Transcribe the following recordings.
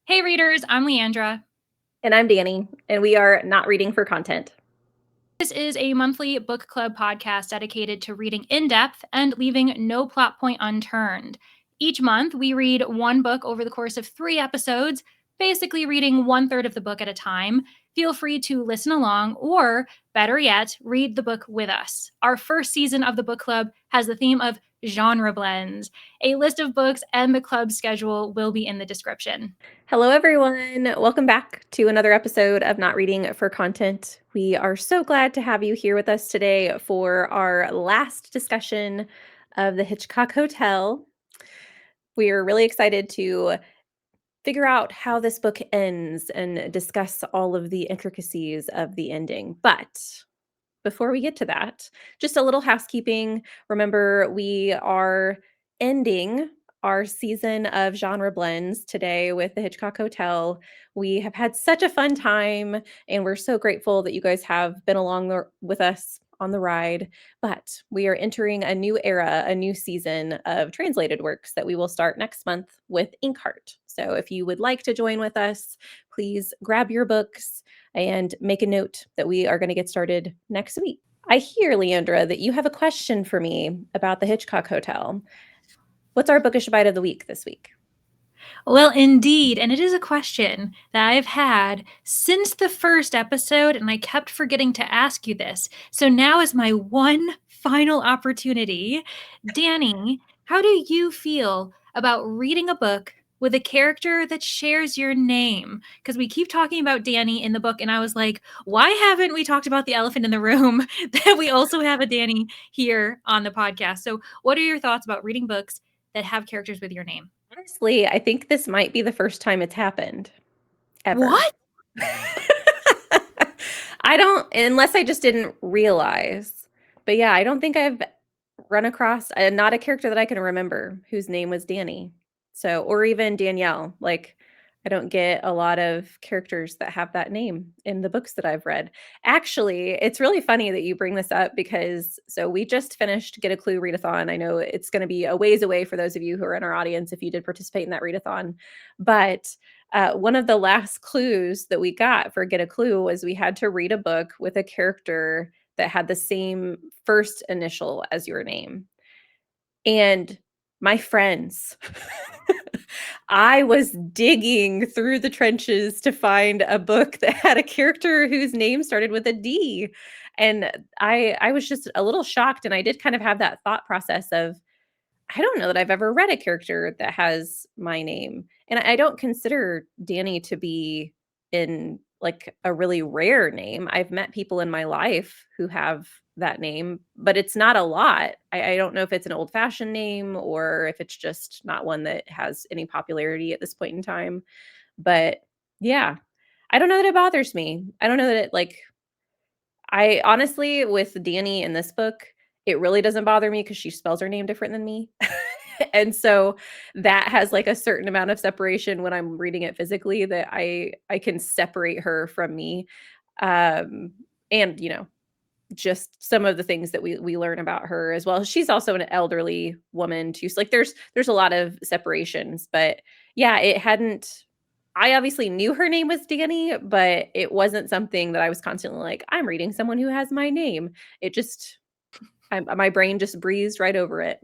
Hey readers, I'm Leandra. And I'm Danny, and we are not reading for content. This is a monthly book club podcast dedicated to reading in depth and leaving no plot point unturned. Each month, we read one book over the course of 3 episodes, basically reading 1/3 of the book at a time. Feel free to listen along, or better yet, read the book with us. Our first season of the book club has the theme of genre blends. A list of books and the club schedule will be in the description. Hello, everyone. Welcome back to another episode of Not Reading for Content. We are so glad to have you here with us today for our last discussion of the Hitchcock Hotel. We are really excited to figure out how this book ends and discuss all of the intricacies of the ending. But before we get to that, just a little housekeeping. Remember, we are ending our season of genre blends today with the Hitchcock Hotel. We have had such a fun time, and we're so grateful that you guys have been along with us on the ride. But we are entering a new era, a new season of translated works that we will start next month with Inkheart. So if you would like to join with us, please grab your books and make a note that we are going to get started next week. I hear, Leandra, that you have a question for me about the Hitchcock Hotel. What's our bookish bite of the week this week? Well, indeed. And it is a question that I've had since the first episode, and I kept forgetting to ask you this. So now is my one final opportunity. Danny, how do you feel about reading a book with a character that shares your name? Because we keep talking about Danny in the book, and I was like, why haven't we talked about the elephant in the room that we also have a Danny here on the podcast? So, what are your thoughts about reading books that have characters with your name? Honestly, I think this might be the first time it's happened ever. What? I don't, unless I just didn't realize. But yeah, I don't think I've run across not a character that I can remember whose name was Danny. So, or even Danielle. Like, I don't get a lot of characters that have that name in the books that I've read. Actually, it's really funny that you bring this up because so we just finished Get a Clue readathon. I know it's going to be a ways away for those of you who are in our audience if you did participate in that readathon. But one of the last clues that we got for Get a Clue was we had to read a book with a character that had the same first initial as your name. And my friends, I was digging through the trenches to find a book that had a character whose name started with a D. And I was just a little shocked, and I did kind of have that thought process of I don't know that I've ever read a character that has my name. And I don't consider Danny to be in like a really rare name. I've met people in my life who have that name, but it's not a lot. I don't know if it's an old fashioned name or if it's just not one that has any popularity at this point in time. But yeah, I don't know that it bothers me. I don't know that it like, I honestly, with Danny in this book, it really doesn't bother me because she spells her name different than me. And so that has like a certain amount of separation when I'm reading it physically that I can separate her from me. Um and just some of the things that we learn about her as well. She's also an elderly woman too. So like there's a lot of separations, but yeah, it hadn't I obviously knew her name was Danny, but it wasn't something that I was constantly like, I'm reading someone who has my name. It just my brain just breezed right over it.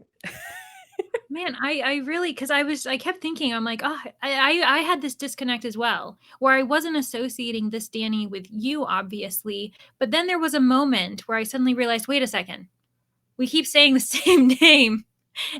Man, I really, because I kept thinking, I'm like, oh, I had this disconnect as well, where I wasn't associating this Danny with you, obviously. But then there was a moment where I suddenly realized, wait a second, we keep saying the same name.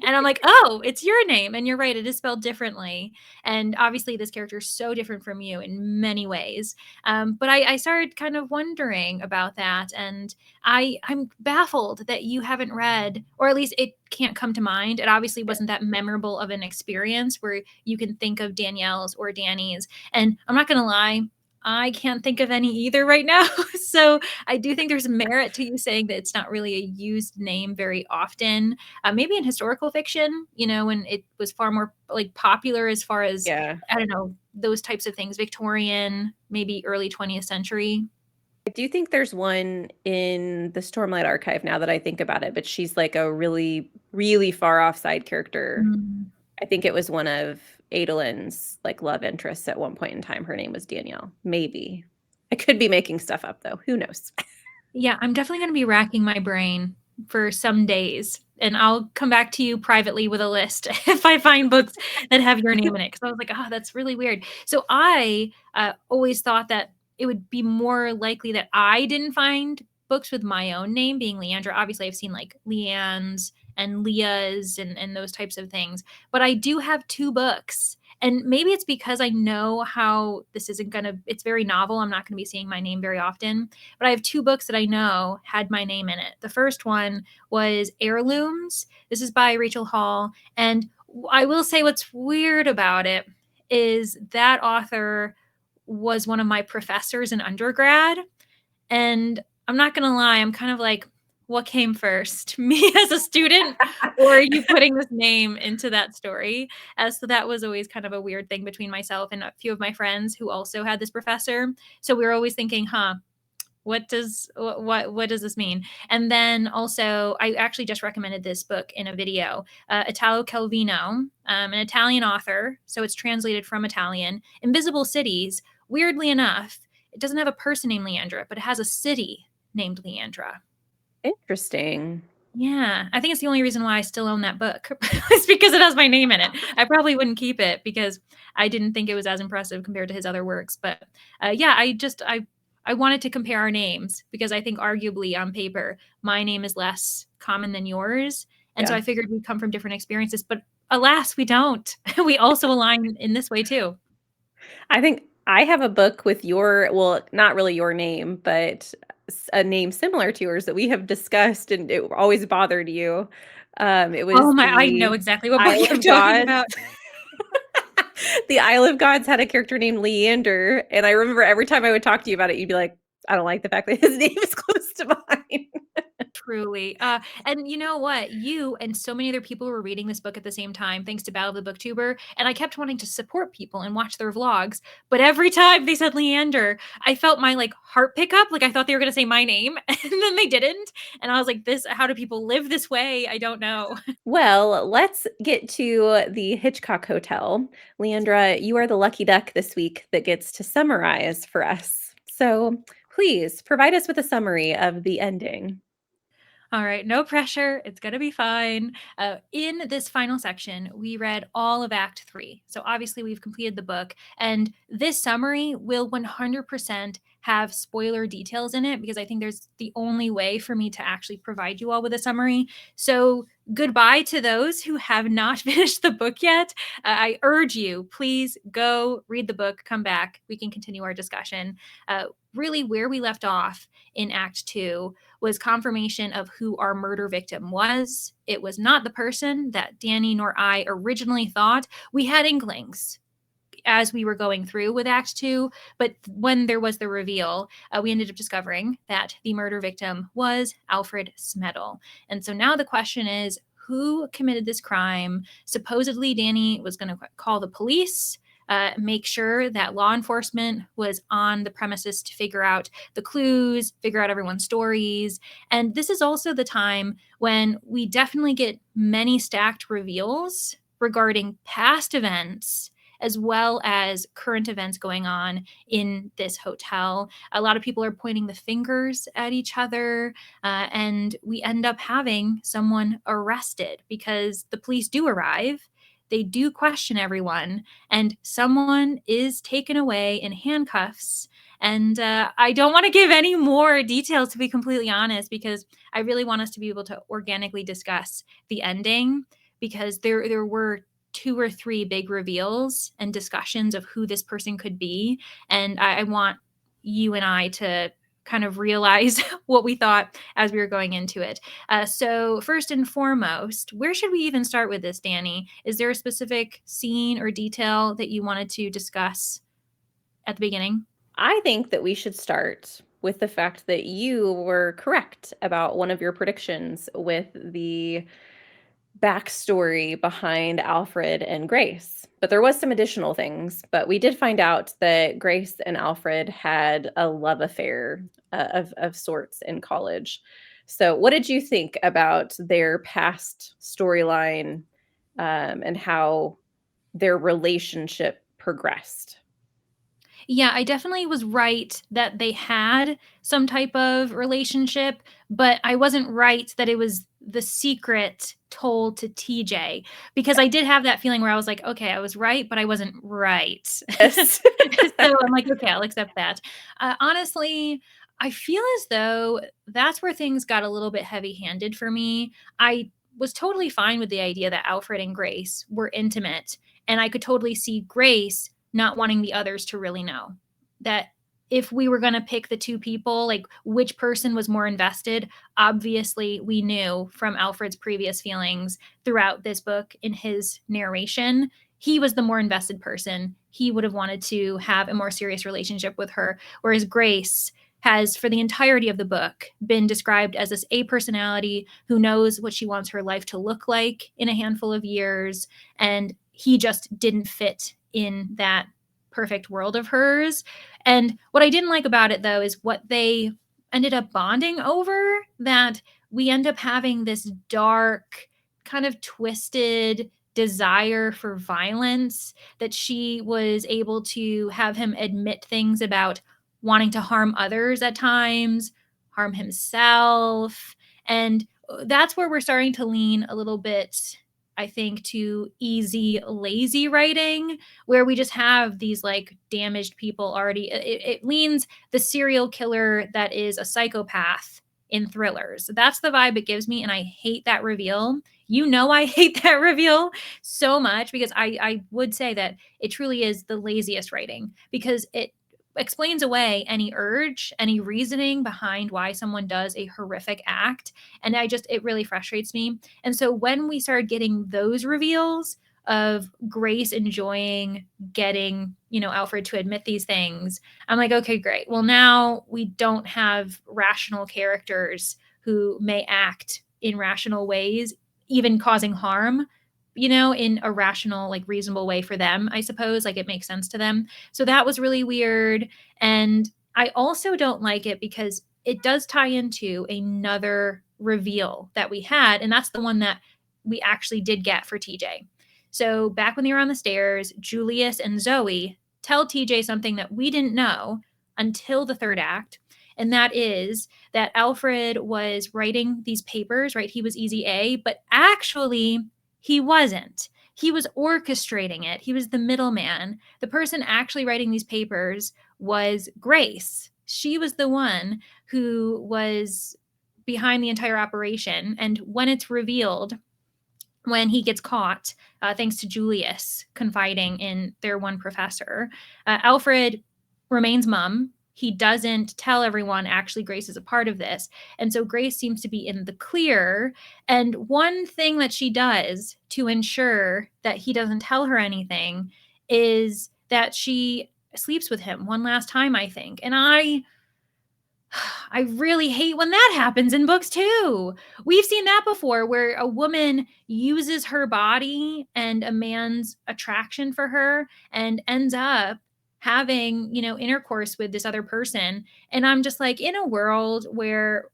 And I'm like, oh, it's your name. And you're right, it is spelled differently. And obviously, this character is so different from you in many ways. But I started kind of wondering about that. And I'm baffled that you haven't read, or at least it can't come to mind. It obviously wasn't that memorable of an experience where you can think of Danielle's or Danny's. And I'm not going to lie, I can't think of any either right now. So I do think there's merit to you saying that it's not really a used name very often. Maybe in historical fiction, when it was far more like popular as far as, Yeah. I don't know, those types of things, Victorian, maybe early 20th century. I do think there's one in the Stormlight Archive now that I think about it, but she's like a really, really far off side character. Mm. I think it was one of Adelaine's like love interest at one point in time. Her name was Danielle. Maybe. I could be making stuff up though. Who knows? Yeah, I'm definitely going to be racking my brain for some days, and I'll come back to you privately with a list if I find books that have your name in it. Because I was like, oh, that's really weird. So I always thought that it would be more likely that I didn't find books with my own name being Leandra. Obviously, I've seen like Leanne's and Leah's and those types of things, but I do have two books. And maybe it's because I know how this isn't going to, it's very novel. I'm not going to be seeing my name very often, but I have two books that I know had my name in it. The first one was Heirlooms. This is by Rachel Hall. And I will say what's weird about it is that author was one of my professors in undergrad. And I'm not going to lie, I'm kind of like, what came first, me as a student or you putting this name into that story? So that was always kind of a weird thing between myself and a few of my friends who also had this professor. So we were always thinking, what does this mean? And then also I actually just recommended this book in a video, Italo Calvino, an Italian author, so it's translated from Italian. Invisible Cities, weirdly enough, it doesn't have a person named Leandra, but it has a city named Leandra. Interesting. Yeah, I think it's the only reason why I still own that book. It's because it has my name in it. I probably wouldn't keep it because I didn't think it was as impressive compared to his other works. But yeah, I wanted to compare our names because I think arguably on paper my name is less common than yours, and so Yeah. I figured we'd come from different experiences. But alas, we don't. We also align in this way too. I think I have a book with your, well, not really your name, but a name similar to yours that we have discussed and it always bothered you. It Oh was my, I know the exactly what book Isle you're of talking Gods. about. The Isle of Gods had a character named Leander, and I remember every time I would talk to you about it, you'd be like, "I don't like the fact that his name is close to mine." Truly. And you know what? You and so many other people were reading this book at the same time, thanks to Battle of the Booktuber. And I kept wanting to support people and watch their vlogs. But every time they said Leander, I felt my like heart pick up. Like I thought they were going to say my name and then they didn't. And I was like, how do people live this way? I don't know. Well, let's get to the Hitchcock Hotel. Leandra, you are the lucky duck this week that gets to summarize for us. So please provide us with a summary of the ending. All right, no pressure. It's going to be fine. In this final section, we read all of Act 3. So obviously, we've completed the book. And this summary will 100% have spoiler details in it because I think there's the only way for me to actually provide you all with a summary. So goodbye to those who have not finished the book yet. I urge you, please go read the book, come back. We can continue our discussion. Really, where we left off in Act 2 was confirmation of who our murder victim was. It was not the person that Danny nor I originally thought. We had inklings as we were going through with Act 2, but when there was the reveal, we ended up discovering that the murder victim was Alfred Smedel. And so now the question is, who committed this crime? Supposedly, Danny was going to call the police, make sure that law enforcement was on the premises to figure out the clues, figure out everyone's stories. And this is also the time when we definitely get many stacked reveals regarding past events as well as current events going on in this hotel. A lot of people are pointing the fingers at each other, and we end up having someone arrested because the police do arrive. They do question everyone, and someone is taken away in handcuffs. And I don't want to give any more details, to be completely honest, because I really want us to be able to organically discuss the ending because there were two or three big reveals and discussions of who this person could be. And I want you and I to kind of realize what we thought as we were going into it. So, first and foremost, where should we even start with this, Danny? Is there a specific scene or detail that you wanted to discuss at the beginning? I think that we should start with the fact that you were correct about one of your predictions with the backstory behind Alfred and Grace. But there was some additional things. But we did find out that Grace and Alfred had a love affair of sorts in college. So, what did you think about their past storyline and how their relationship progressed. Yeah, I definitely was right that they had some type of relationship, but I wasn't right that it was the secret told to TJ, because I did have that feeling where I was like, okay, I was right, but I wasn't right. Yes. So I'm like, okay, I'll accept that. Honestly, I feel as though that's where things got a little bit heavy handed for me. I was totally fine with the idea that Alfred and Grace were intimate, and I could totally see Grace not wanting the others to really know. That if we were going to pick the two people, like which person was more invested, obviously we knew from Alfred's previous feelings throughout this book in his narration, he was the more invested person. He would have wanted to have a more serious relationship with her, whereas Grace has, for the entirety of the book, been described as this A personality who knows what she wants her life to look like in a handful of years, and he just didn't fit in that perfect world of hers. And what I didn't like about it, though, is what they ended up bonding over, that we end up having this dark, kind of twisted desire for violence, that she was able to have him admit things about wanting to harm others at times, harm himself. And that's where we're starting to lean a little bit, I think, to easy, lazy writing, where we just have these like damaged people already. It leans the serial killer that is a psychopath in thrillers. That's the vibe it gives me, and I hate that reveal. You know, I hate that reveal so much, because I would say that it truly is the laziest writing, because it explains away any urge, any reasoning behind why someone does a horrific act. And it really frustrates me. And so when we started getting those reveals of Grace enjoying getting, Alfred to admit these things, I'm like, okay, great. Well, now we don't have rational characters who may act in rational ways, even causing harm, in a rational, like reasonable way for them, I suppose. Like it makes sense to them. So that was really weird. And I also don't like it because it does tie into another reveal that we had. And that's the one that we actually did get for TJ. So back when they were on the stairs, Julius and Zoe tell TJ something that we didn't know until the third act. And that is that Alfred was writing these papers, right? He was easy A, but actually he wasn't. He was orchestrating it. He was the middleman. The person actually writing these papers was Grace. She was the one who was behind the entire operation. And when it's revealed, when he gets caught, thanks to Julius confiding in their one professor, Alfred remains mum. He doesn't tell everyone actually Grace is a part of this. And so Grace seems to be in the clear. And one thing that she does to ensure that he doesn't tell her anything is that she sleeps with him one last time, I think. And I really hate when that happens in books too. We've seen that before, where a woman uses her body and a man's attraction for her and ends up having, intercourse with this other person. And I'm just like, in a world where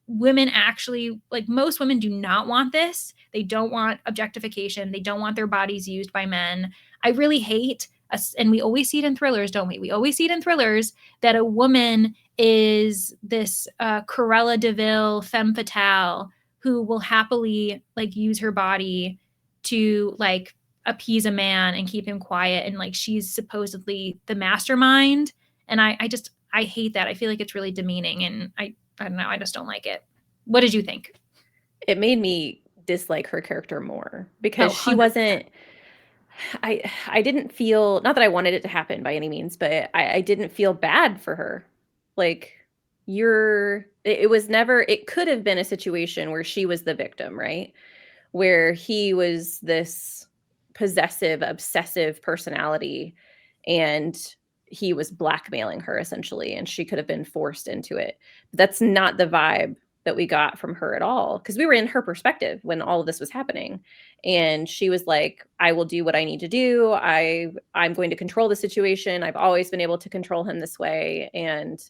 women actually, like, most women do not want this. They don't want objectification. They don't want their bodies used by men. I really hate us, and we always see it in thrillers, don't we? We always see it in thrillers that a woman is this Corella Deville femme fatale who will happily like use her body to like appease a man and keep him quiet, and like she's supposedly the mastermind. And I hate that. I feel like it's really demeaning, and I don't know, I just don't like it. What did you think? It made me dislike her character more Oh, because she 100%. wasn't I didn't feel, not that I wanted it to happen by any means, but I didn't feel bad for her. Like it was never, it could have been a situation where she was the victim, right? Where he was this possessive, obsessive personality and he was blackmailing her essentially, and she could have been forced into it. But that's not the vibe that we got from her at all, because we were in her perspective when all of this was happening, and she was like, I will do what I need to do. I'm going to control the situation. I've always been able to control him this way. And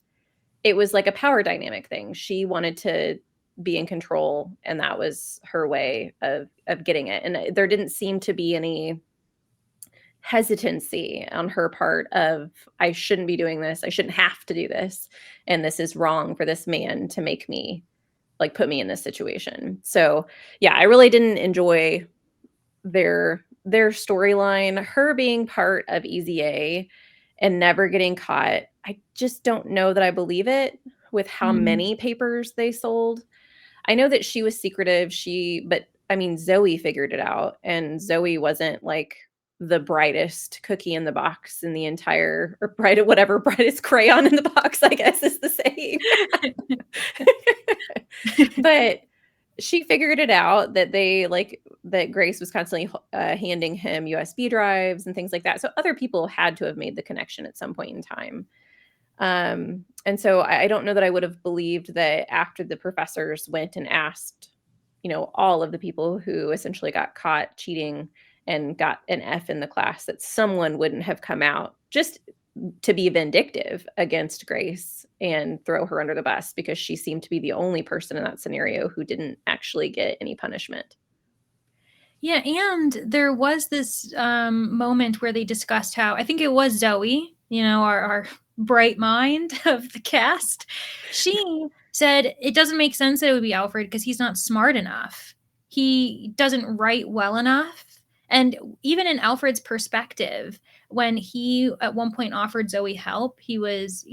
it was like a power dynamic thing. She wanted to be in control, and that was her way of getting it. And there didn't seem to be any hesitancy on her part of, I shouldn't be doing this. I shouldn't have to do this. And this is wrong for this man to make me, like, put me in this situation. So, yeah, I really didn't enjoy their storyline. Her being part of Easy A and never getting caught, I just don't know that I believe it with how Mm. many papers they sold. I know that she was secretive, but I mean, Zoe figured it out, and Zoe wasn't, like, the brightest cookie in the box in the entire, or brightest crayon in the box, I guess is the saying. But she figured it out that that Grace was constantly handing him USB drives and things like that. So other people had to have made the connection at some point in time. And so I don't know that I would have believed that after the professors went and asked, all of the people who essentially got caught cheating and got an F in the class, that someone wouldn't have come out just to be vindictive against Grace and throw her under the bus, because she seemed to be the only person in that scenario who didn't actually get any punishment. Yeah, and there was this moment where they discussed how, I think it was Zoe, our bright mind of the cast. She said it doesn't make sense that it would be Alfred because he's not smart enough. He doesn't write well enough. And even in Alfred's perspective, when he at one point offered Zoe help, he was,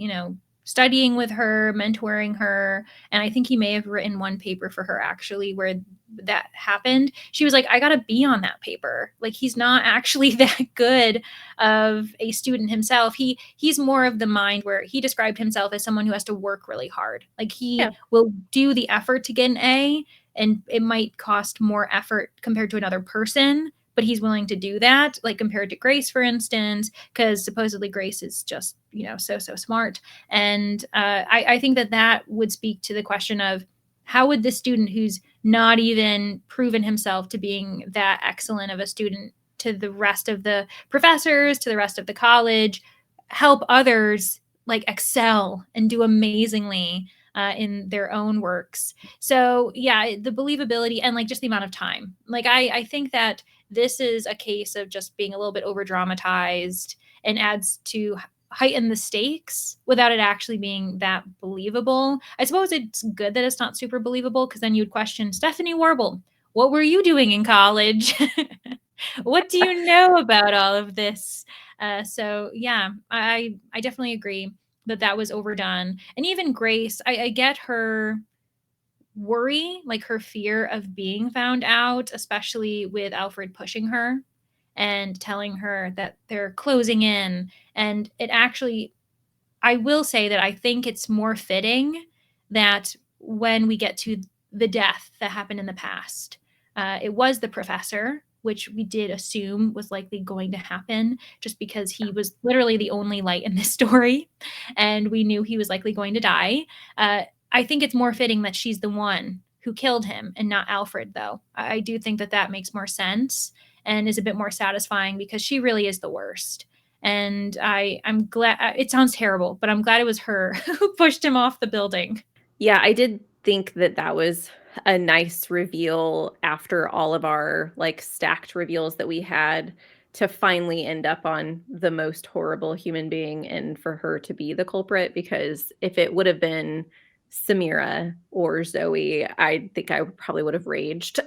studying with her, mentoring her. And I think he may have written one paper for her actually where that happened. She was like, I got to be on that paper. Like, he's not actually that good of a student himself. He's more of the mind where he described himself as someone who has to work really hard. Like, Yeah. he will do the effort to get an A, and it might cost more effort compared to another person, but he's willing to do that, like compared to Grace, for instance, because supposedly Grace is just, so smart. And I think that would speak to the question of how would the student who's not even proven himself to being that excellent of a student to the rest of the professors, to the rest of the college, help others like excel and do amazingly in their own works. So yeah, the believability and like just the amount of time. Like I think that this is a case of just being a little bit over dramatized and adds to heighten the stakes without it actually being that believable. I suppose it's good that it's not super believable because then you'd question Stephanie Wrobel. What were you doing in college? What do you know about all of this? So yeah, I definitely agree that was overdone. And even Grace, I get her worry, like her fear of being found out, especially with Alfred pushing her and telling her that they're closing in. And it actually, I will say that I think it's more fitting that when we get to the death that happened in the past, it was the professor, which we did assume was likely going to happen just because he was literally the only light in this story. And we knew he was likely going to die. I think it's more fitting that she's the one who killed him and not Alfred, though. I do think that makes more sense and is a bit more satisfying because she really is the worst. And I'm glad, it sounds terrible, but I'm glad it was her who pushed him off the building. Yeah, I did think that that was a nice reveal after all of our, like, stacked reveals that we had, to finally end up on the most horrible human being and for her to be the culprit, because if it would have been Samira or Zoe, I think I probably would have raged.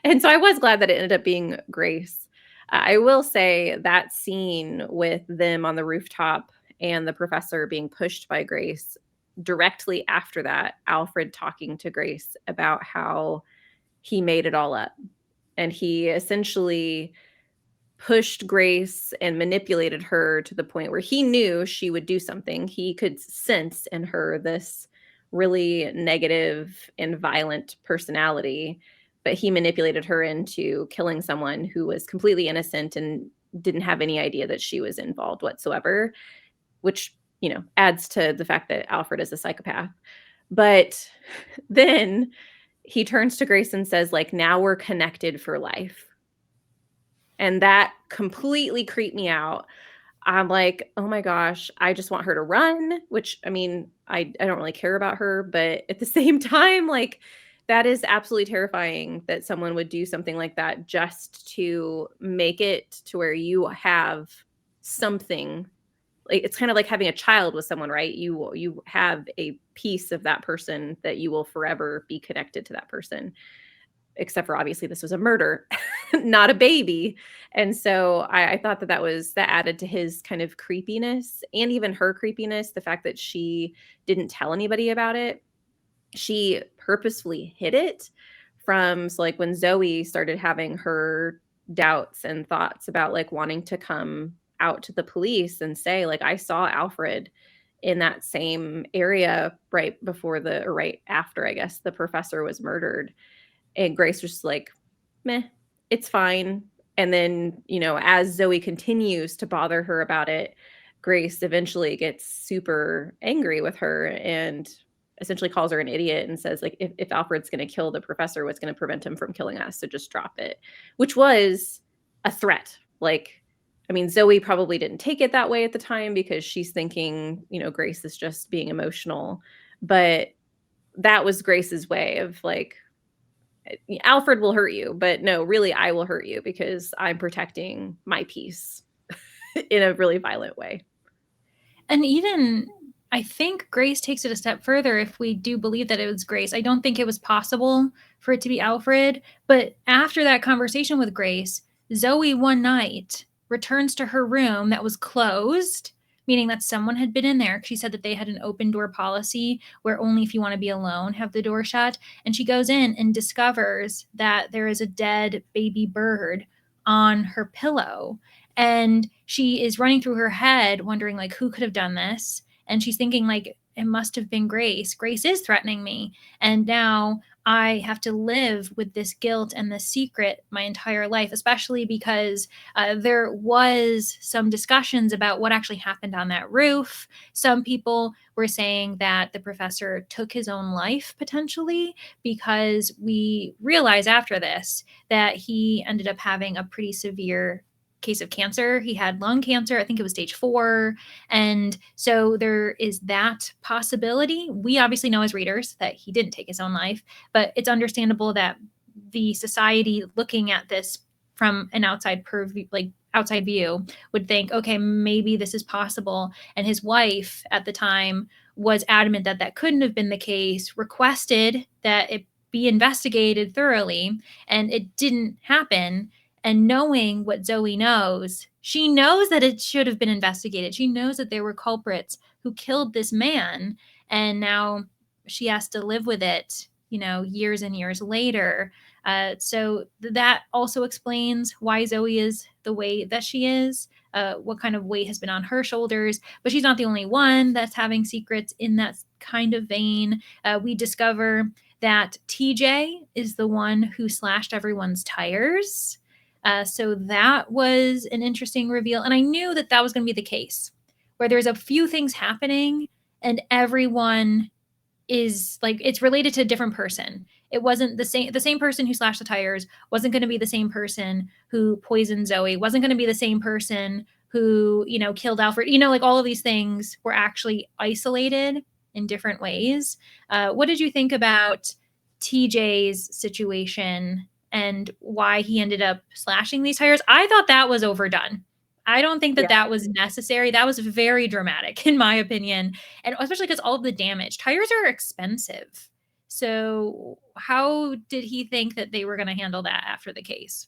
And so I was glad that it ended up being Grace. I will say that scene with them on the rooftop and the professor being pushed by Grace, directly after that, Alfred talking to Grace about how he made it all up. And he essentially pushed Grace and manipulated her to the point where he knew she would do something. He could sense in her this really negative and violent personality, but he manipulated her into killing someone who was completely innocent and didn't have any idea that she was involved whatsoever, which, adds to the fact that Alfred is a psychopath. But then he turns to Grace and says, like, now we're connected for life. And that completely creeped me out. I'm like, "Oh my gosh, I just want her to run," which, I mean, I don't really care about her, but at the same time, like, That is absolutely terrifying that someone would do something like that just to make it to where you have something. Like, it's kind of like having a child with someone, right? You have a piece of that person that you will forever be connected to that person. Except for obviously this was a murder, not a baby. And so I thought that that added to his kind of creepiness and even her creepiness, the fact that she didn't tell anybody about it. She purposefully hid it from, so, like, when Zoe started having her doubts and thoughts about, like, wanting to come out to the police and say, like, "I saw Alfred in that same area right before the or right after, I guess, the professor was murdered." And Grace was just like, "Meh, it's fine." And then, as Zoe continues to bother her about it, Grace eventually gets super angry with her and essentially calls her an idiot and says, like, if Alfred's going to kill the professor, what's going to prevent him from killing us? So just drop it, which was a threat. Like, I mean, Zoe probably didn't take it that way at the time because she's thinking, Grace is just being emotional. But that was Grace's way of like, Alfred will hurt you, but no, really, I will hurt you because I'm protecting my peace in a really violent way. And even I think Grace takes it a step further if we do believe that it was Grace. I don't think it was possible for it to be Alfred. But after that conversation with Grace, Zoe one night returns to her room that was closed, meaning that someone had been in there. She said that they had an open door policy where only if you want to be alone, have the door shut. And she goes in and discovers that there is a dead baby bird on her pillow. And she is running through her head wondering, like, who could have done this. And she's thinking, like, it must have been Grace is threatening me, and now I have to live with this guilt and this secret my entire life, especially because there was some discussions about what actually happened on that roof. Some people were saying that the professor took his own life potentially, because we realize after this that he ended up having a pretty severe case of cancer. He had lung cancer. I think it was stage 4. And so there is that possibility. We obviously know as readers that he didn't take his own life, but it's understandable that the society looking at this from an outside purview, like outside view, would think, okay, maybe this is possible. And his wife at the time was adamant that that couldn't have been the case, requested that it be investigated thoroughly, and it didn't happen. And knowing what Zoe knows, she knows that it should have been investigated. She knows that there were culprits who killed this man. And now she has to live with it, years and years later. So that also explains why Zoe is the way that she is, what kind of weight has been on her shoulders. But she's not the only one that's having secrets in that kind of vein. We discover that TJ is the one who slashed everyone's tires. So that was an interesting reveal. And I knew that that was going to be the case, where there's a few things happening and everyone is like, it's related to a different person. It wasn't the same person who slashed the tires wasn't going to be the same person who poisoned Zoe, wasn't going to be the same person who, killed Alfred. Like, all of these things were actually isolated in different ways. What did you think about TJ's situation and why he ended up slashing these tires? I thought that was overdone. I don't think that Yeah. that was necessary. That was very dramatic, in my opinion. And especially because all of the damage. Tires are expensive. So, how did he think that they were going to handle that after the case?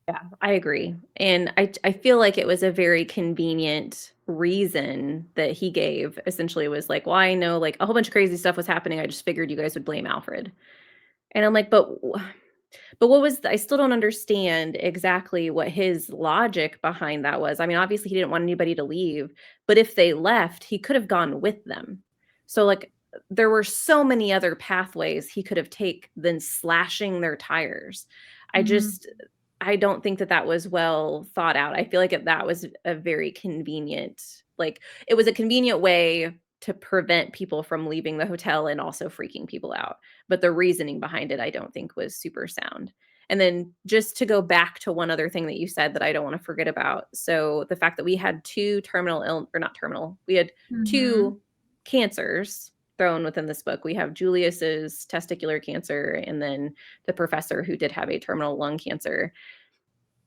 Yeah, I agree. And I feel like it was a very convenient reason that he gave. Essentially, it was like, "Well, I know, like, a whole bunch of crazy stuff was happening. I just figured you guys would blame Alfred." And I'm like, but what was I still don't understand exactly what his logic behind that was. I mean, obviously he didn't want anybody to leave, but if they left, he could have gone with them. So, like, there were so many other pathways he could have take than slashing their tires. I Mhm. just I don't think that that was well thought out. I feel like that was a very convenient, like, it was a convenient way to prevent people from leaving the hotel and also freaking people out. But the reasoning behind it, I don't think was super sound. And then just to go back to one other thing that you said that I don't want to forget about. So the fact that we had two terminal ill or not terminal, we had Mhm. two cancers. thrown within this book. We have Julius's testicular cancer and then the professor who did have a terminal lung cancer.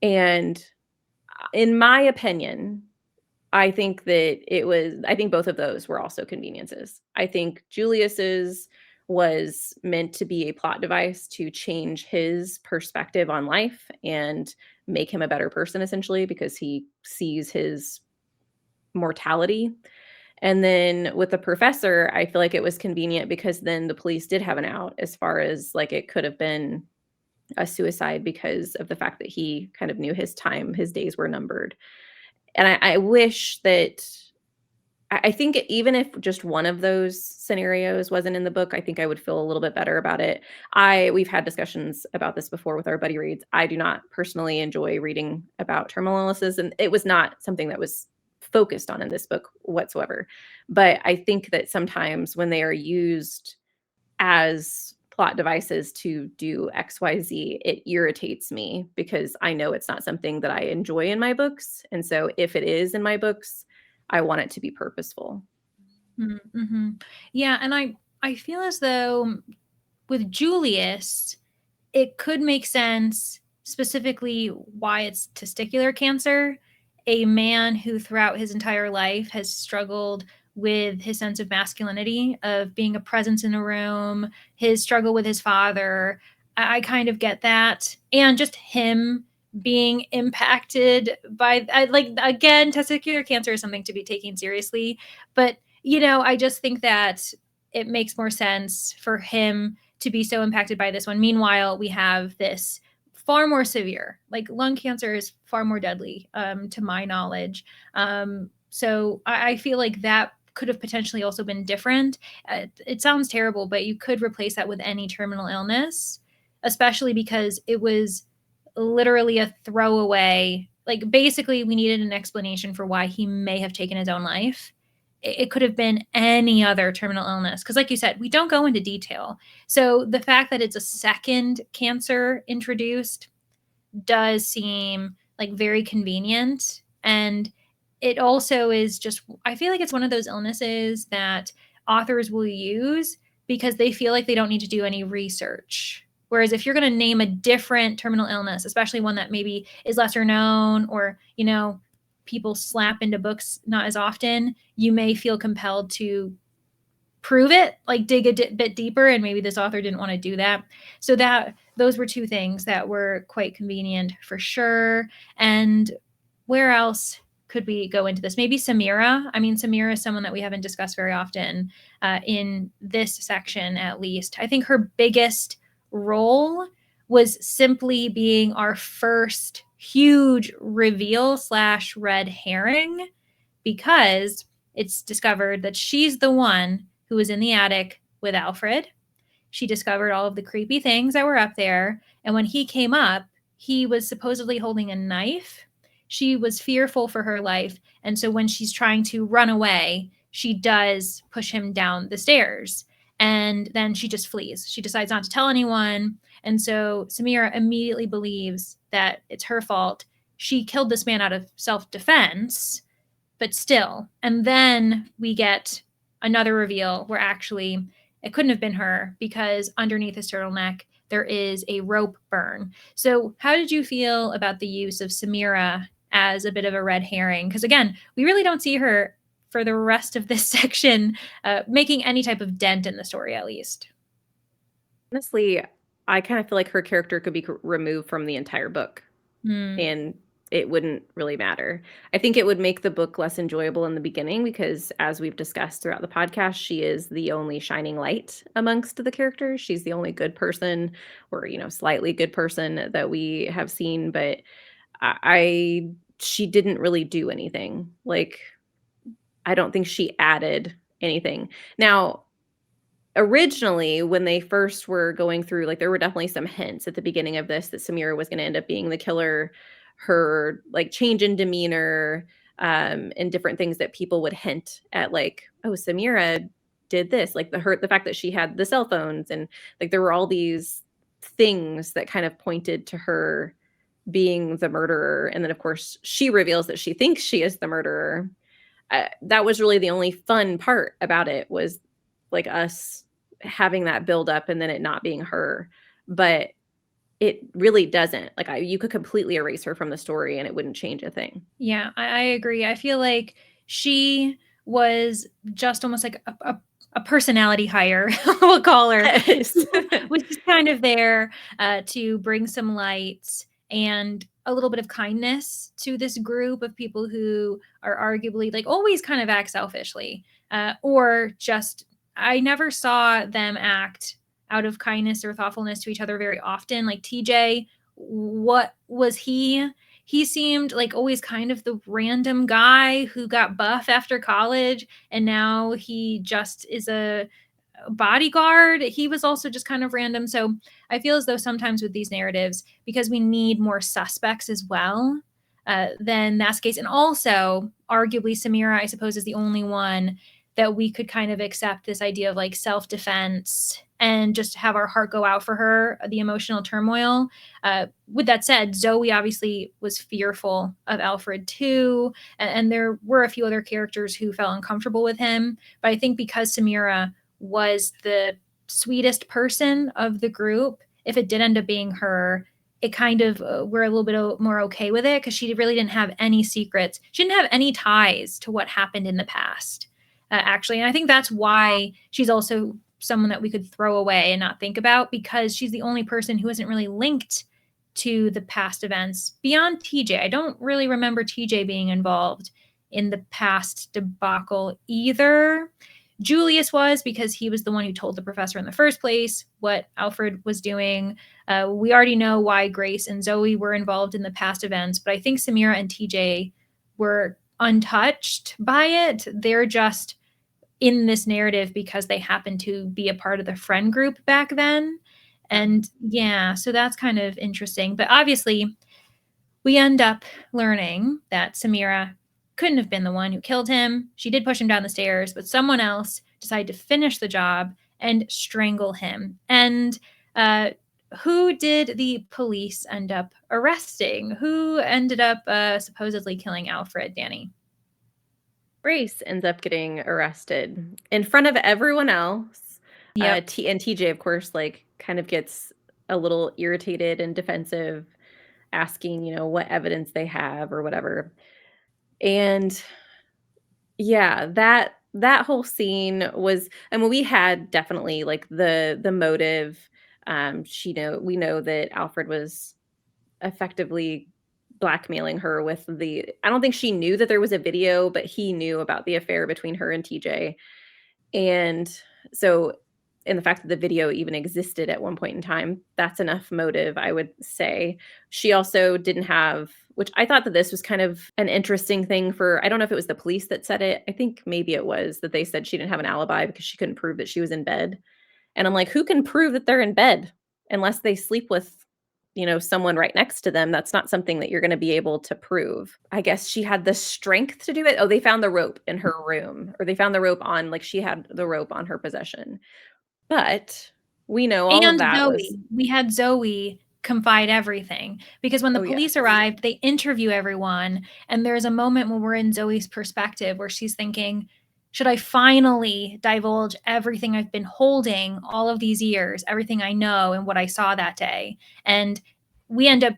And in my opinion, I think both of those were also conveniences. I think Julius's was meant to be a plot device to change his perspective on life and make him a better person, essentially, because he sees his mortality. And then with the professor, I feel like it was convenient because then the police did have an out as far as like it could have been a suicide because of the fact that he kind of knew his time, his days were numbered. And I wish that I think even if just one of those scenarios wasn't in the book, I think I would feel a little bit better about it. We've had discussions about this before with our buddy reads. I do not personally enjoy reading about terminal illnesses, and it was not something that was focused on in this book whatsoever. But I think that sometimes when they are used as plot devices to do XYZ, it irritates me because I know it's not something that I enjoy in my books. And so if it is in my books, I want it to be purposeful. Mm-hmm. Yeah, and I feel as though with Julius, it could make sense specifically why it's testicular cancer. A man who throughout his entire life has struggled with his sense of masculinity, of being a presence in a room, his struggle with his father. I kind of get that. And just him being impacted by, like, again, testicular cancer is something to be taken seriously. But, I just think that it makes more sense for him to be so impacted by this one. Meanwhile, we have this far more severe, like lung cancer is far more deadly, to my knowledge. So I feel like that could have potentially also been different. It sounds terrible, but you could replace that with any terminal illness, especially because it was literally a throwaway. Like, basically, we needed an explanation for why he may have taken his own life. It could have been any other terminal illness. Because, like you said, we don't go into detail. So the fact that it's a second cancer introduced does seem like very convenient. And it also is just, I feel like it's one of those illnesses that authors will use because they feel like they don't need to do any research. Whereas if you're going to name a different terminal illness, especially one that maybe is lesser known or, people slap into books not as often, you may feel compelled to prove it, like dig a bit deeper, and maybe this author didn't want to do that. So those were two things that were quite convenient for sure. And where else could we go into this? Maybe Samira. I mean, Samira is someone that we haven't discussed very often, in this section at least. I think her biggest role was simply being our first huge reveal / red herring, because it's discovered that she's the one who was in the attic with Alfred. She discovered all of the creepy things that were up there. And when he came up, he was supposedly holding a knife. She was fearful for her life. And so when she's trying to run away, she does push him down the stairs. And then she just flees. She decides not to tell anyone. And so Samira immediately believes that it's her fault. She killed this man out of self-defense, but still. And then we get another reveal where actually it couldn't have been her, because underneath his turtleneck there is a rope burn. So how did you feel about the use of Samira as a bit of a red herring? Because again, we really don't see her for the rest of this section making any type of dent in the story, at least. Honestly, I kind of feel like her character could be removed from the entire book and it wouldn't really matter. I think it would make the book less enjoyable in the beginning because, as we've discussed throughout the podcast, she is the only shining light amongst the characters. She's the only good person or, slightly good person that we have seen, but she didn't really do anything. Like, I don't think she added anything. Now, originally, when they first were going through, like, there were definitely some hints at the beginning of this that Samira was gonna end up being the killer. Her, like, change in demeanor, and different things that people would hint at, like, "Oh, Samira did this," like, the fact that she had the cell phones and, like, there were all these things that kind of pointed to her being the murderer, and then, of course, she reveals that she thinks she is the murderer. That was really the only fun part about it was like us having that build up and then it not being her. But it really doesn't. Like you could completely erase her from the story and it wouldn't change a thing. Yeah, I agree. I feel like she was just almost like a personality hire, we'll call her, Yes. was just kind of there to bring some light and a little bit of kindness to this group of people who are arguably like always kind of act selfishly, or just I never saw them act out of kindness or thoughtfulness to each other very often. Like TJ, what was he? He seemed like always kind of the random guy who got buff after college and now he just is a bodyguard. He was also just kind of random. So I feel as though sometimes with these narratives, because we need more suspects as well, then that's the case. And also, arguably, Samira, I suppose, is the only one that we could kind of accept this idea of like self defense and just have our heart go out for her, the emotional turmoil. With that said, Zoe obviously was fearful of Alfred too. And there were a few other characters who felt uncomfortable with him. But I think because Samira was the sweetest person of the group, if it did end up being her, it kind of we're a little bit more okay with it because she really didn't have any secrets. She didn't have any ties to what happened in the past, actually. And I think that's why she's also someone that we could throw away and not think about because she's the only person who isn't really linked to the past events beyond TJ. I don't really remember TJ being involved in the past debacle either. Julius was because he was the one who told the professor in the first place what Alfred was doing. We already know why Grace and Zoe were involved in the past events, but I think Samira and TJ were untouched by it. They're just in this narrative because they happen to be a part of the friend group back then. And yeah, so that's kind of interesting. But obviously, we end up learning that Samira couldn't have been the one who killed him. She did push him down the stairs, but someone else decided to finish the job and strangle him. And who did the police end up arresting? Who ended up supposedly killing Alfred, Danny? Grace ends up getting arrested in front of everyone else. Yep. And TJ, of course, like kind of gets a little irritated and defensive, asking, what evidence they have or whatever. And yeah, that whole scene was, I mean, we had definitely like the motive. We know that Alfred was effectively blackmailing her with I don't think she knew that there was a video, but he knew about the affair between her and TJ. And so, and the fact that the video even existed at one point in time, that's enough motive, I would say. She also didn't have, which I thought that this was kind of an interesting thing for, I don't know if it was the police that said it. I think maybe it was that they said she didn't have an alibi because she couldn't prove that she was in bed. And I'm like, who can prove that they're in bed unless they sleep with, someone right next to them? That's not something that you're going to be able to prove. I guess she had the strength to do it. Oh, they found the rope in her room, or they found the rope on, like she had the rope on her possession. But we know all of And that was, Zoe. We had Zoe confide everything because when the oh, yes. police arrived, they interview everyone. And there's a moment when we're in Zoe's perspective where she's thinking, should I finally divulge everything I've been holding all of these years, everything I know and what I saw that day? And we end up,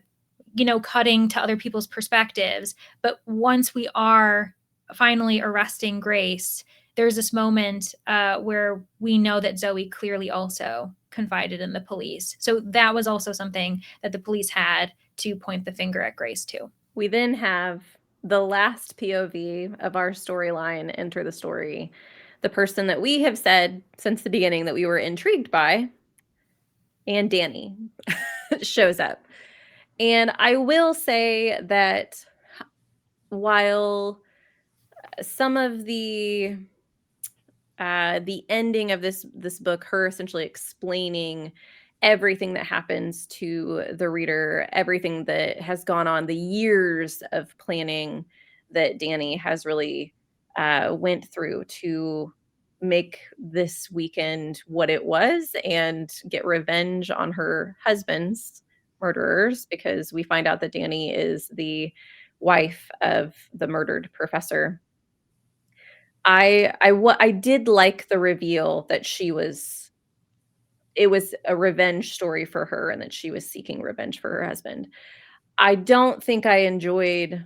cutting to other people's perspectives. But once we are finally arresting Grace, there's this moment where we know that Zoe clearly also confided in the police. So that was also something that the police had to point the finger at Grace too. We then have the last POV of our storyline enter the story. The person that we have said since the beginning that we were intrigued by, and Danny, shows up. And I will say that while some of the ending of this book, her essentially explaining everything that happens to the reader, everything that has gone on, the years of planning that Danny has really went through to make this weekend what it was and get revenge on her husband's murderers, because we find out that Danny is the wife of the murdered professor. I did like the reveal that it was a revenge story for her and that she was seeking revenge for her husband. I don't think I enjoyed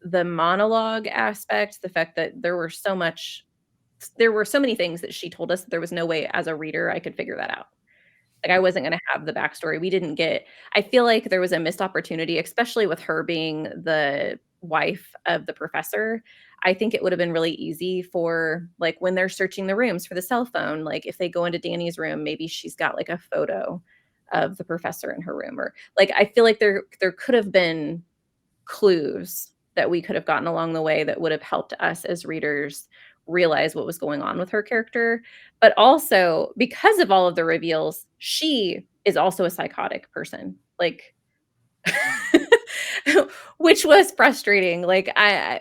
the monologue aspect, the fact that there were so many things that she told us that there was no way as a reader I could figure that out. Like, I wasn't gonna have the backstory. We didn't get I feel like there was a missed opportunity, especially with her being the wife of the professor. I think it would have been really easy for, like, when they're searching the rooms for the cell phone, like, if they go into Danny's room, maybe she's got, like, a photo of the professor in her room, or like, I feel like there could have been clues that we could have gotten along the way that would have helped us as readers realize what was going on with her character. But also, because of all of the reveals, she is also a psychotic person. Like, which was frustrating. Like, I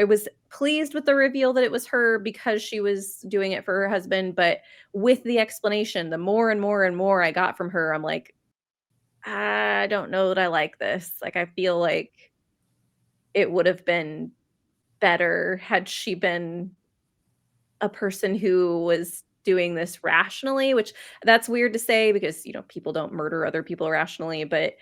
was pleased with the reveal that it was her because she was doing it for her husband, but with the explanation, the more and more and more I got from her, I'm like, I don't know that I like this. Like, I feel like it would have been better had she been a person who was doing this rationally, which that's weird to say because, people don't murder other people rationally, but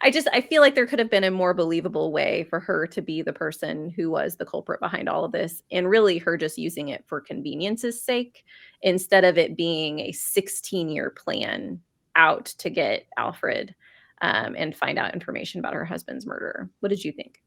I feel like there could have been a more believable way for her to be the person who was the culprit behind all of this, and really her just using it for convenience's sake instead of it being a 16-year plan out to get Alfred, and find out information about her husband's murder. What did you think?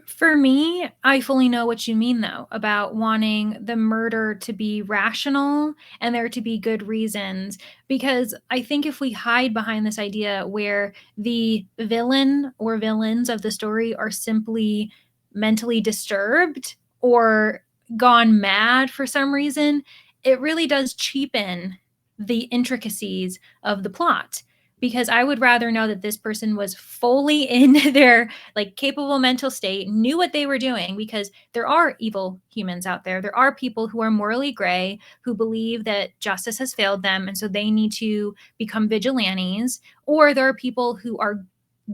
For me, I fully know what you mean, though, about wanting the murder to be rational and there to be good reasons. Because I think if we hide behind this idea where the villain or villains of the story are simply mentally disturbed or gone mad for some reason, it really does cheapen the intricacies of the plot. Because I would rather know that this person was fully in their like capable mental state, knew what they were doing, because there are evil humans out there. There are people who are morally gray, who believe that justice has failed them and so they need to become vigilantes, or there are people who are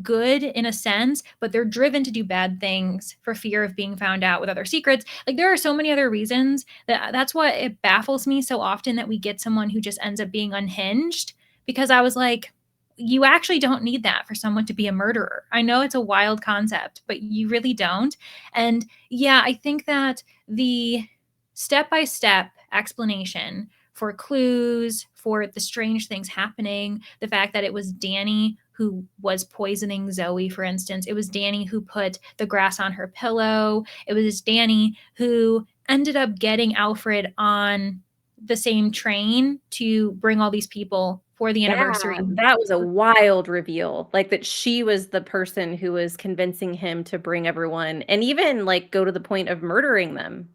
good in a sense, but they're driven to do bad things for fear of being found out with other secrets. Like there are so many other reasons that's what it baffles me so often that we get someone who just ends up being unhinged, because I was like, you actually don't need that for someone to be a murderer. I know it's a wild concept, but you really don't. And yeah, I think that the step by step explanation for clues, for the strange things happening, the fact that it was Danny who was poisoning Zoe, for instance, it was Danny who put the grass on her pillow, it was Danny who ended up getting Alfred on the same train to bring all these people for the Yeah, anniversary. that was a wild reveal, like, that she was the person who was convincing him to bring everyone and even, like, go to the point of murdering them.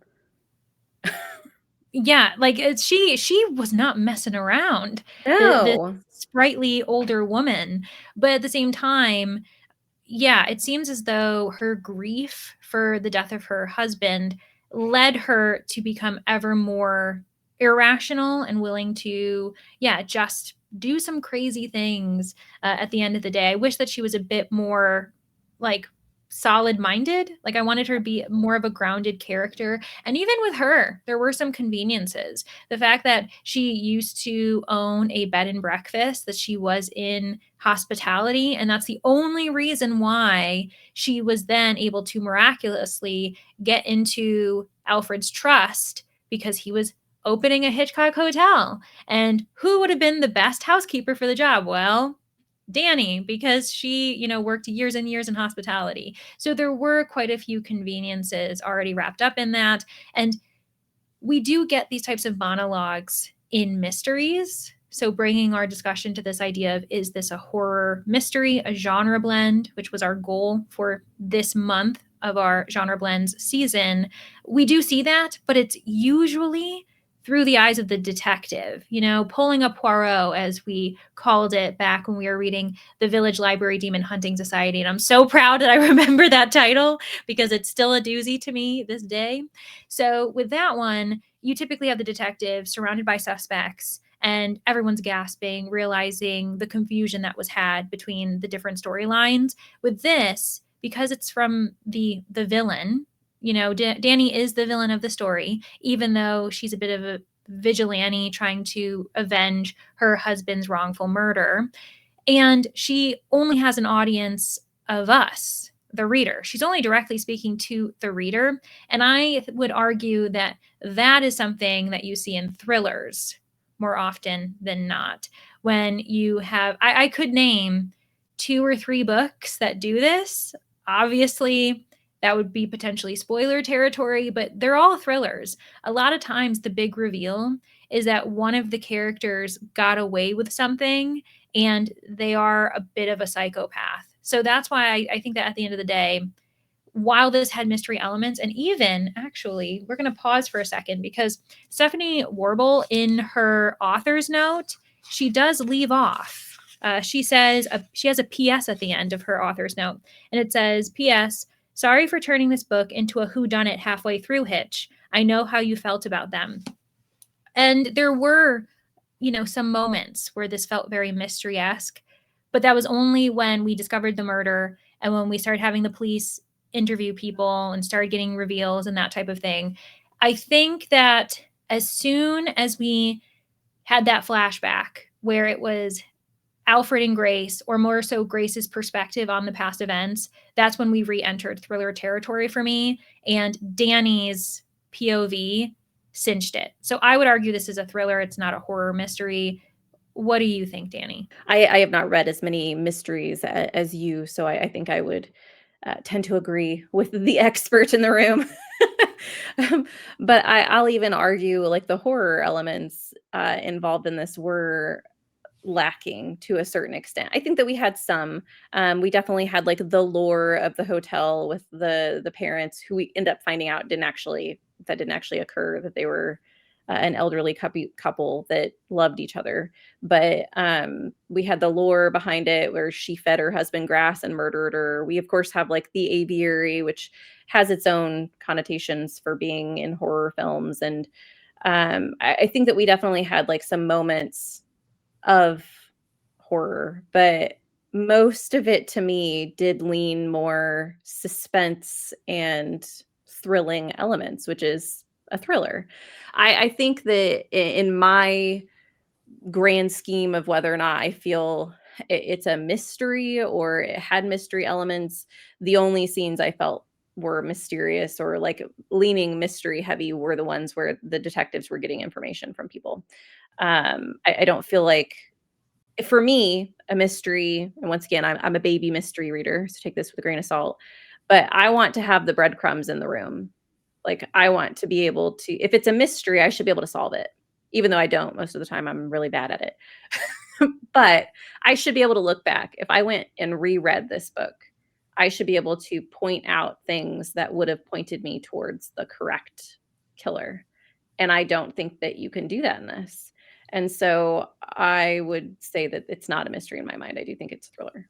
Yeah, like she was not messing around. This No. sprightly older woman, but at the same time, yeah, it seems as though her grief for the death of her husband led her to become ever more irrational and willing to, yeah, just do some crazy things at the end of the day. I wish that she was a bit more like solid minded. Like I wanted her to be more of a grounded character. And even with her, there were some conveniences. The fact that she used to own a bed and breakfast, that she was in hospitality, and that's the only reason why she was then able to miraculously get into Alfred's trust, because he was opening a Hitchcock Hotel. And who would have been the best housekeeper for the job? Well, Danny, because she, worked years and years in hospitality. So there were quite a few conveniences already wrapped up in that. And we do get these types of monologues in mysteries. So, bringing our discussion to this idea of, is this a horror mystery, a genre blend, which was our goal for this month of our genre blends season, we do see that, but it's usually through the eyes of the detective, pulling a Poirot, as we called it back when we were reading The Village Library Demon Hunting Society. And I'm so proud that I remember that title because it's still a doozy to me this day. So with that one, you typically have the detective surrounded by suspects and everyone's gasping, realizing the confusion that was had between the different storylines. With this, because it's from the villain, You know, Danny is the villain of the story, even though she's a bit of a vigilante trying to avenge her husband's wrongful murder. And she only has an audience of us, the reader. She's only directly speaking to the reader. And I would argue that that is something that you see in thrillers more often than not. When you have, I could name 2 or 3 books that do this. Obviously, that would be potentially spoiler territory, but they're all thrillers. A lot of times, the big reveal is that one of the characters got away with something and they are a bit of a psychopath. So that's why I think that at the end of the day, while this had mystery elements, and even actually, we're going to pause for a second because Stephanie Wrobel, in her author's note, she does leave off. She says she has a PS at the end of her author's note, and it says, "PS. Sorry for turning this book into a whodunit halfway through, Hitch. I know how you felt about them." And there were, some moments where this felt very mystery-esque, but that was only when we discovered the murder and when we started having the police interview people and started getting reveals and that type of thing. I think that as soon as we had that flashback where it was Alfred and Grace, or more so Grace's perspective on the past events, that's when we re-entered thriller territory for me. And Danny's POV cinched it. So I would argue this is a thriller. It's not a horror mystery. What do you think, Danny? I have not read as many mysteries as you, so I think I would tend to agree with the expert in the room. But I'll even argue like the horror elements involved in this were lacking to a certain extent. I think that we had some. We definitely had like the lore of the hotel with the parents who we end up finding out didn't actually occur. That they were an elderly couple that loved each other. But we had the lore behind it where she fed her husband grass and murdered her. We of course have like the aviary, which has its own connotations for being in horror films. And I think that we definitely had like some moments of horror, but most of it to me did lean more suspense and thrilling elements, which is a thriller. I think that in my grand scheme of whether or not I feel it's a mystery or it had mystery elements, the only scenes I felt were mysterious or like leaning mystery heavy were the ones where the detectives were getting information from people. I don't feel like for me, a mystery, and once again, I'm a baby mystery reader, so take this with a grain of salt, but I want to have the breadcrumbs in the room. Like, I want to be able to if it's a mystery, I should be able to solve it, even though I don't most of the time, I'm really bad at it. But I should be able to look back. If I went and reread this book, I should be able to point out things that would have pointed me towards the correct killer, and I don't think that you can do that in this. And so I would say that it's not a mystery in my mind. I do think it's a thriller.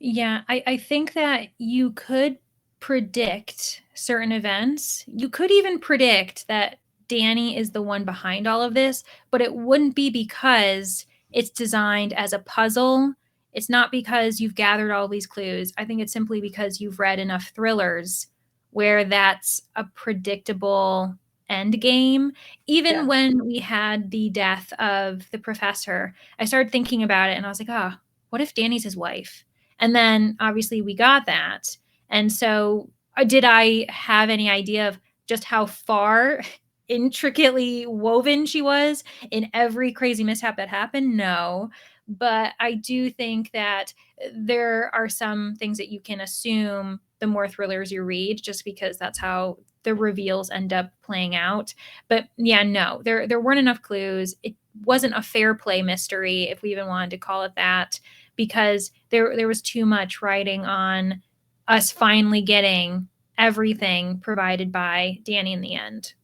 Yeah, I think that you could predict certain events. You could even predict that Danny is the one behind all of this, but it wouldn't be because it's designed as a puzzle. It's not because you've gathered all these clues. I think it's simply because you've read enough thrillers where that's a predictable end game. Even Yeah. when we had the death of the professor, I started thinking about it and I was like, oh, what if Danny's his wife? And then obviously we got that. And so, did I have any idea of just how far intricately woven she was in every crazy mishap that happened? No. But I do think that there are some things that you can assume the more thrillers you read, just because that's how the reveals end up playing out. But yeah, no, there weren't enough clues. It wasn't a fair play mystery, if we even wanted to call it that, because there was too much riding on us finally getting everything provided by Danny in the end.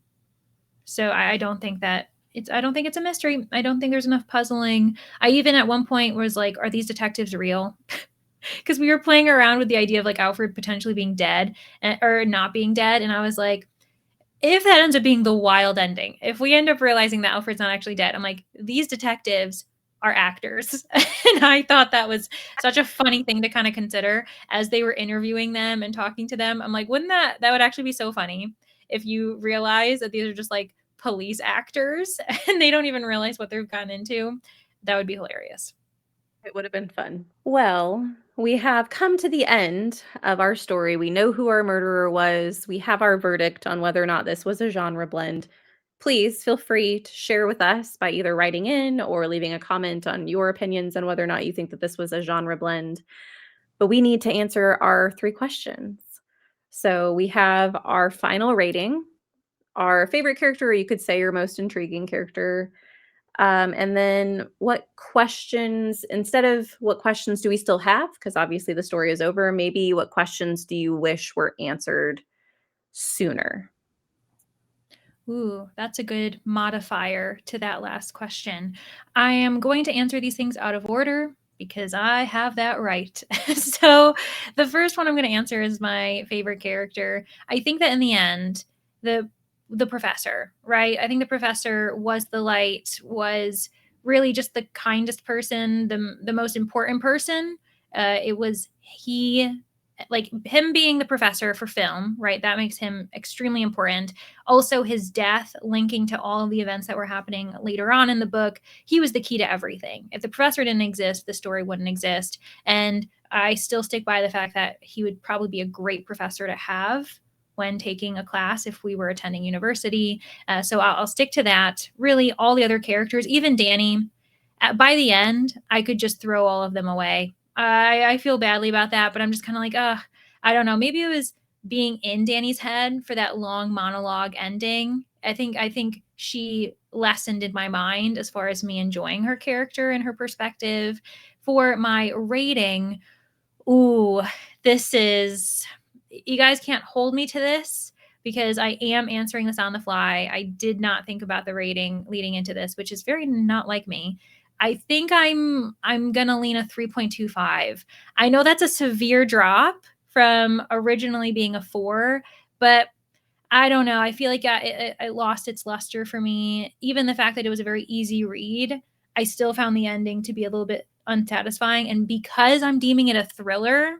So I don't think that I don't think it's a mystery. I don't think there's enough puzzling. I even at one point was like, are these detectives real? Because we were playing around with the idea of like Alfred potentially being dead or not being dead. And I was like, if that ends up being the wild ending, if we end up realizing that Alfred's not actually dead, I'm like, these detectives, are actors. And I thought that was such a funny thing to kind of consider as they were interviewing them and talking to them. I'm like, wouldn't that would actually be so funny if you realize that these are just like police actors and they don't even realize what they've gotten into. That would be hilarious. It would have been fun. Well, we have come to the end of our story. We know who our murderer was. We have our verdict on whether or not this was a genre blend. Please feel free to share with us by either writing in or leaving a comment on your opinions on whether or not you think that this was a genre blend. But we need to answer our 3 questions. So we have our final rating, our favorite character, or you could say your most intriguing character, and then what questions, instead of what questions do we still have? Because obviously the story is over. Maybe what questions do you wish were answered sooner? Ooh, that's a good modifier to that last question. I am going to answer these things out of order because I have that right. So, the first one I'm going to answer is my favorite character. I think that in the end, the professor, right? I think the professor was the light, was really just the kindest person, the most important person. It was he, like him being the professor for film, right? That makes him extremely important. Also, his death linking to all of the events that were happening later on in the book. He was the key to everything. If the professor didn't exist, the story wouldn't exist. And I still stick by the fact that he would probably be a great professor to have when taking a class if we were attending university. So I'll stick to that. Really, all the other characters, even Danny, by the end, I could just throw all of them away. I feel badly about that, but I'm just kind of like, I don't know. Maybe it was being in Danny's head for that long monologue ending. I think she lessened in my mind as far as me enjoying her character and her perspective. For my rating, ooh, this is, you guys can't hold me to this because I am answering this on the fly. I did not think about the rating leading into this, which is very not like me. I think I'm gonna lean a 3.25. I know that's a severe drop from originally being a 4, but I don't know. I feel like it lost its luster for me. Even the fact that it was a very easy read, I still found the ending to be a little bit unsatisfying. And because I'm deeming it a thriller,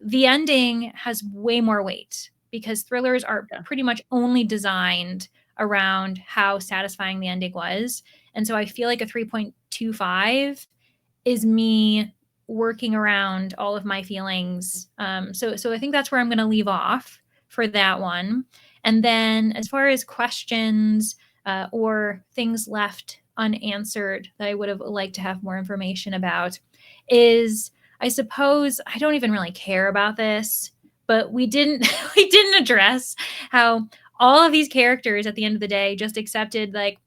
the ending has way more weight because thrillers are Yeah. pretty much only designed around how satisfying the ending was. And so I feel like a 3.25 is me working around all of my feelings. So I think that's where I'm going to leave off for that one. And then as far as questions or things left unanswered that I would have liked to have more information about, is I suppose I don't even really care about this, but we didn't we didn't address how all of these characters at the end of the day just accepted, like,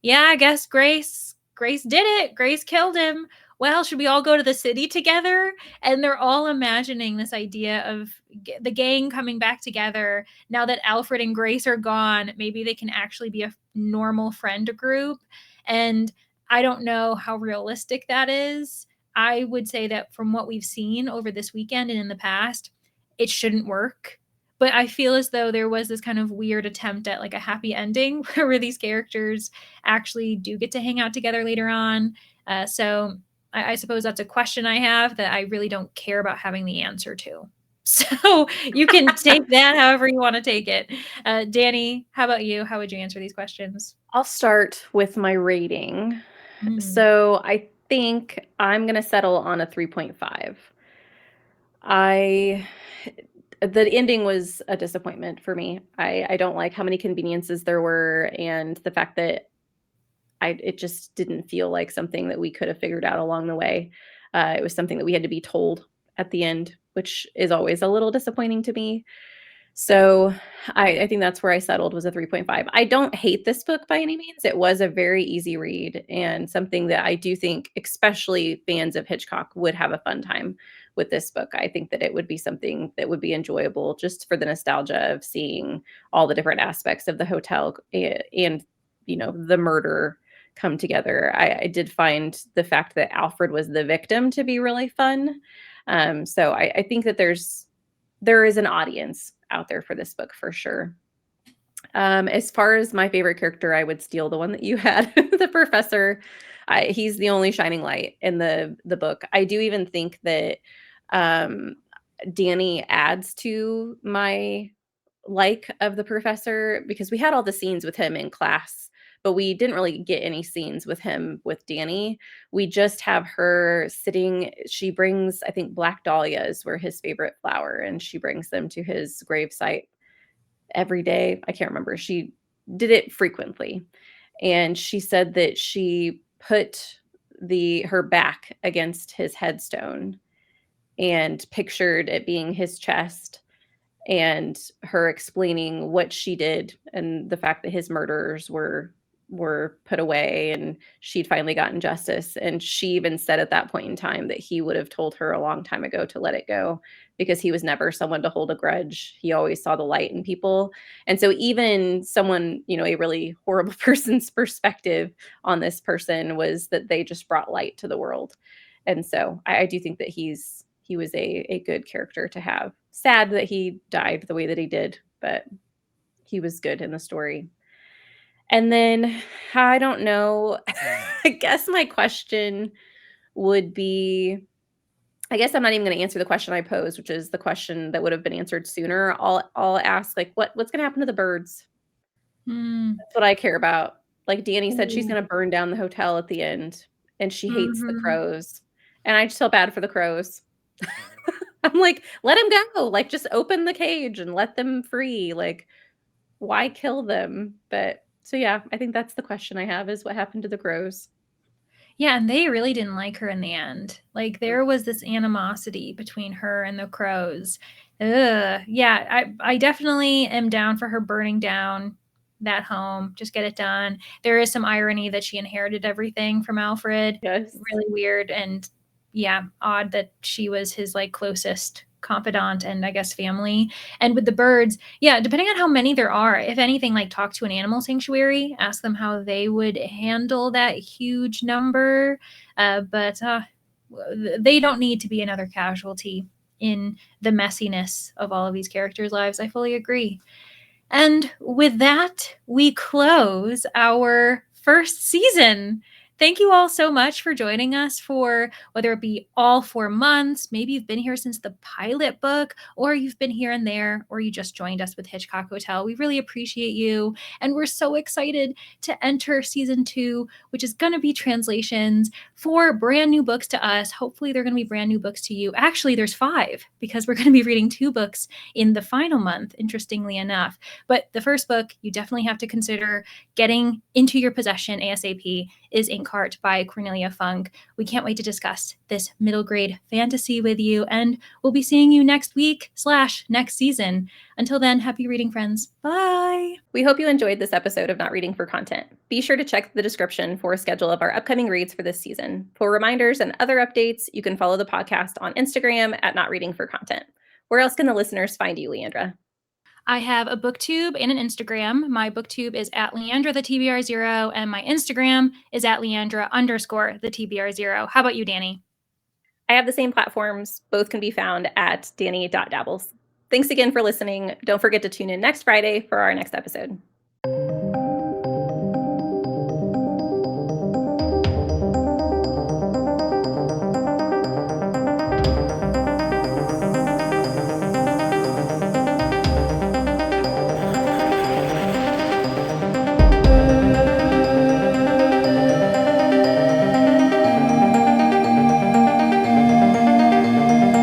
yeah, I guess Grace did it. Grace killed him. Well, should we all go to the city together? And they're all imagining this idea of the gang coming back together. Now that Alfred and Grace are gone, maybe they can actually be a normal friend group. And I don't know how realistic that is. I would say that from what we've seen over this weekend and in the past, it shouldn't work. But I feel as though there was this kind of weird attempt at like a happy ending where these characters actually do get to hang out together later on. So I suppose that's a question I have that I really don't care about having the answer to. So you can take that however you want to take it. Danny, how about you? How would you answer these questions? I'll start with my rating. Mm. So I think I'm going to settle on a 3.5. I the ending was a disappointment for me. I don't like how many conveniences there were and the fact that it just didn't feel like something that we could have figured out along the way. It was something that we had to be told at the end, which is always a little disappointing to me. So I think that's where I settled, was a 3.5. I don't hate this book by any means. It was a very easy read and something that I do think, especially fans of Hitchcock, would have a fun time with this book. I think that it would be something that would be enjoyable just for the nostalgia of seeing all the different aspects of the hotel and the murder come together. I did find the fact that Alfred was the victim to be really fun. So I think that there is an audience out there for this book for sure. As far as my favorite character, I would steal the one that you had, the professor. he's the only shining light in the book. I do even think that um, Danny adds to my like of the professor because we had all the scenes with him in class, but we didn't really get any scenes with him with Danny. We just have her sitting. She brings, I think, black dahlias were his favorite flower, and she brings them to his gravesite every day. I can't remember. She did it frequently. And she said that she put her back against his headstone and pictured it being his chest and her explaining what she did and the fact that his murderers were put away and she'd finally gotten justice. And she even said at that point in time that he would have told her a long time ago to let it go because he was never someone to hold a grudge. He always saw the light in people. And so even someone, a really horrible person's perspective on this person was that they just brought light to the world. And so I do think that he was a good character to have. Sad that he died the way that he did, but he was good in the story. And then I don't know. I guess my question would be I guess I'm not even going to answer the question I posed, which is the question that would have been answered sooner. I'll ask like what's going to happen to the birds? Mm. That's what I care about. Like Danny said she's Ooh. going to burn down the hotel at the end and she hates the Mhm. crows. And I just feel bad for the crows. I'm like, let him go. Like, just open the cage and let them free. Like, why kill them? But so yeah, I think that's the question I have is what happened to the crows? Yeah, and they really didn't like her in the end. Like there was this animosity between her and the crows. Ugh. Yeah, I definitely am down for her burning down that home. Just get it done. There is some irony that she inherited everything from Alfred. Yes. Really weird and yeah, odd that she was his like closest confidant and I guess family. And with the birds, yeah, depending on how many there are, if anything, like talk to an animal sanctuary, ask them how they would handle that huge number. But they don't need to be another casualty in the messiness of all of these characters' lives. I fully agree. And with that, we close our first season. Thank you all so much for joining us for whether it be all 4 months, maybe you've been here since the pilot book, or you've been here and there, or you just joined us with Hitchcock Hotel. We really appreciate you. And we're so excited to enter season 2, which is going to be translations for brand new books to us. Hopefully, they're going to be brand new books to you. Actually, there's 5 because we're going to be reading 2 books in the final month, interestingly enough. But the first book you definitely have to consider getting into your possession ASAP is Inkheart by Cornelia Funke. We can't wait to discuss this middle grade fantasy with you, and we'll be seeing you next week/next season. Until then, happy reading, friends. Bye. We hope you enjoyed this episode of Not Reading for Content. Be sure to check the description for a schedule of our upcoming reads for this season. For reminders and other updates, you can follow the podcast on Instagram at Not Reading for Content. Where else can the listeners find you, Leandra? I have a booktube and an Instagram. My booktube is at Leandra the TBR0, and my Instagram is at Leandra_the TBR0. How about you, Danny? I have the same platforms. Both can be found at danny.dabbles. Thanks again for listening. Don't forget to tune in next Friday for our next episode.